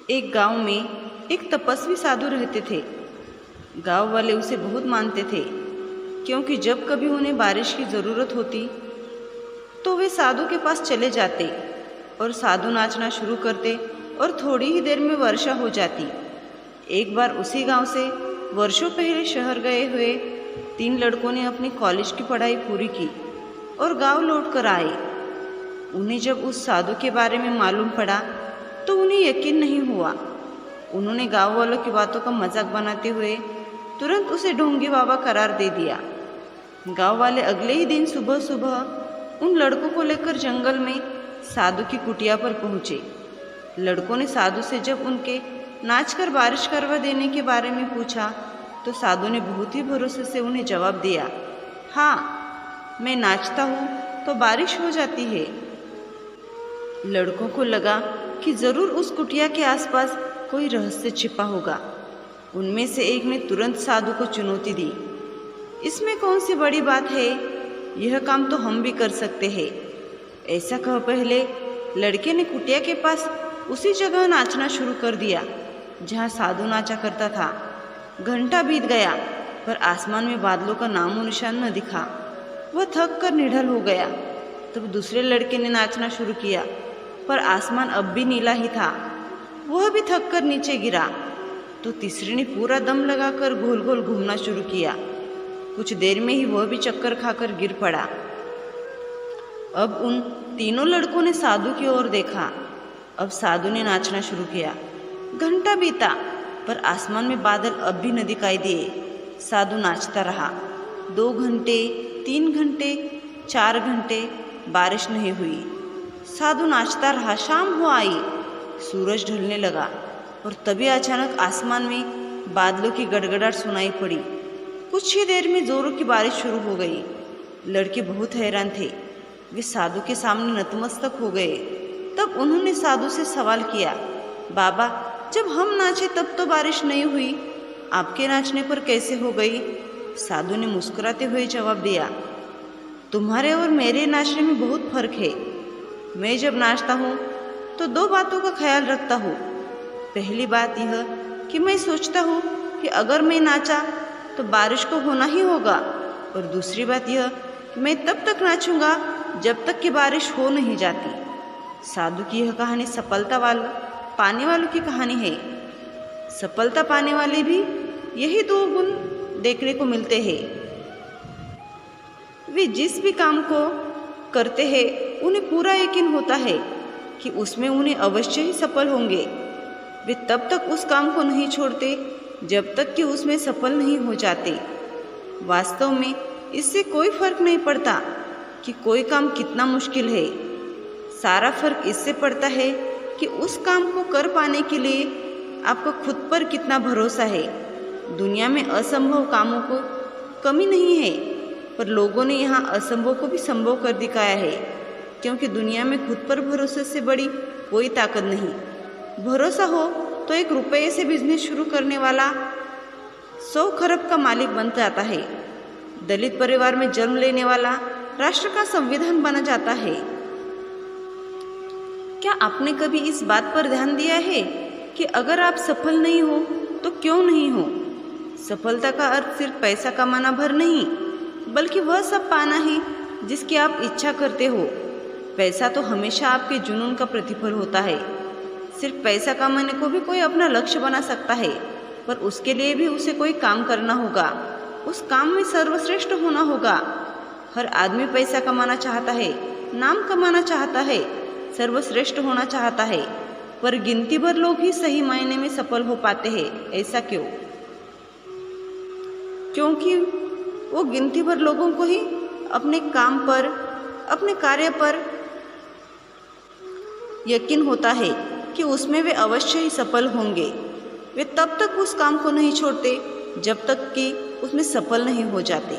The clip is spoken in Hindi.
एक गांव में एक तपस्वी साधु रहते थे। गांव वाले उसे बहुत मानते थे, क्योंकि जब कभी उन्हें बारिश की ज़रूरत होती तो वे साधु के पास चले जाते और साधु नाचना शुरू करते और थोड़ी ही देर में वर्षा हो जाती। एक बार उसी गांव से वर्षों पहले शहर गए हुए 3 लड़कों ने अपनी कॉलेज की पढ़ाई पूरी की और गांव लौट कर आए। उन्हें जब उस साधु के बारे में मालूम पड़ा तो उन्हें यकीन नहीं हुआ। उन्होंने गांव वालों की बातों का मजाक बनाते हुए तुरंत उसे ढोंगी बाबा करार दे दिया। गांव वाले अगले ही दिन सुबह सुबह उन लड़कों को लेकर जंगल में साधु की कुटिया पर पहुँचे। लड़कों ने साधु से जब उनके नाचकर बारिश करवा देने के बारे में पूछा तो साधु ने बहुत ही भरोसे से उन्हें जवाब दिया, हाँ, मैं नाचता हूँ तो बारिश हो जाती है। लड़कों को लगा कि ज़रूर उस कुटिया के आसपास कोई रहस्य छिपा होगा। उनमें से एक ने तुरंत साधु को चुनौती दी, इसमें कौन सी बड़ी बात है, यह काम तो हम भी कर सकते हैं। ऐसा कह पहले लड़के ने कुटिया के पास उसी जगह नाचना शुरू कर दिया जहाँ साधु नाचा करता था। घंटा बीत गया पर आसमान में बादलों का नामो निशान न दिखा। वह थक कर निढल हो गया। तब दूसरे लड़के ने नाचना शुरू किया पर आसमान अब भी नीला ही था। वह भी थक कर नीचे गिरा तो तीसरे ने पूरा दम लगाकर गोल गोल घूमना शुरू किया। कुछ देर में ही वह भी चक्कर खाकर गिर पड़ा। अब उन तीनों लड़कों ने साधु की ओर देखा। अब साधु ने नाचना शुरू किया। घंटा बीता पर आसमान में बादल अब भी न दिखाई दिए। साधु नाचता रहा। 2 घंटे, 3 घंटे, 4 घंटे, बारिश नहीं हुई। साधु नाचता रहा। शाम हो आई, सूरज ढलने लगा और तभी अचानक आसमान में बादलों की गड़गड़ाहट सुनाई पड़ी। कुछ ही देर में जोरों की बारिश शुरू हो गई। लड़के बहुत हैरान थे। वे साधु के सामने नतमस्तक हो गए। तब उन्होंने साधु से सवाल किया, बाबा, जब हम नाचे तब तो बारिश नहीं हुई, आपके नाचने पर कैसे हो गई? साधु ने मुस्कुराते हुए जवाब दिया, तुम्हारे और मेरे नाचने में बहुत फर्क है। मैं जब नाचता हूँ तो 2 बातों का ख्याल रखता हूँ। पहली बात यह कि मैं सोचता हूँ कि अगर मैं नाचा तो बारिश को होना ही होगा, और दूसरी बात यह कि मैं तब तक नाचूंगा जब तक कि बारिश हो नहीं जाती। साधु की यह कहानी सफलता पाने वालों की कहानी है। सफलता पाने वाले भी यही 2 गुण देखने को मिलते हैं। वे जिस भी काम को करते हैं उन्हें पूरा यकीन होता है कि उसमें उन्हें अवश्य ही सफल होंगे। वे तब तक उस काम को नहीं छोड़ते जब तक कि उसमें सफल नहीं हो जाते। वास्तव में इससे कोई फर्क नहीं पड़ता कि कोई काम कितना मुश्किल है। सारा फर्क इससे पड़ता है कि उस काम को कर पाने के लिए आपको खुद पर कितना भरोसा है। दुनिया में असंभव कामों को कमी नहीं है, पर लोगों ने यहाँ असंभव को भी संभव कर दिखाया है, क्योंकि दुनिया में खुद पर भरोसे से बड़ी कोई ताकत नहीं। भरोसा हो तो 1 रुपये से बिजनेस शुरू करने वाला 100 खरब का मालिक बन जाता है। दलित परिवार में जन्म लेने वाला राष्ट्र का संविधान बना जाता है। क्या आपने कभी इस बात पर ध्यान दिया है कि अगर आप सफल नहीं हो तो क्यों नहीं हो? सफलता का अर्थ सिर्फ पैसा कमाना भर नहीं, बल्कि वह सब पाना है जिसकी आप इच्छा करते हो। पैसा तो हमेशा आपके जुनून का प्रतिफल होता है। सिर्फ पैसा कमाने को भी कोई अपना लक्ष्य बना सकता है, पर उसके लिए भी उसे कोई काम करना होगा। उस काम में सर्वश्रेष्ठ होना होगा। हर आदमी पैसा कमाना चाहता है, नाम कमाना चाहता है, सर्वश्रेष्ठ होना चाहता है, पर गिनती भर लोग ही सही मायने में सफल हो पाते हैं। ऐसा क्यों? क्योंकि वो गिनती भर लोगों को ही अपने काम पर, अपने कार्य पर यकीन होता है कि उसमें वे अवश्य ही सफल होंगे। वे तब तक उस काम को नहीं छोड़ते जब तक कि उसमें सफल नहीं हो जाते।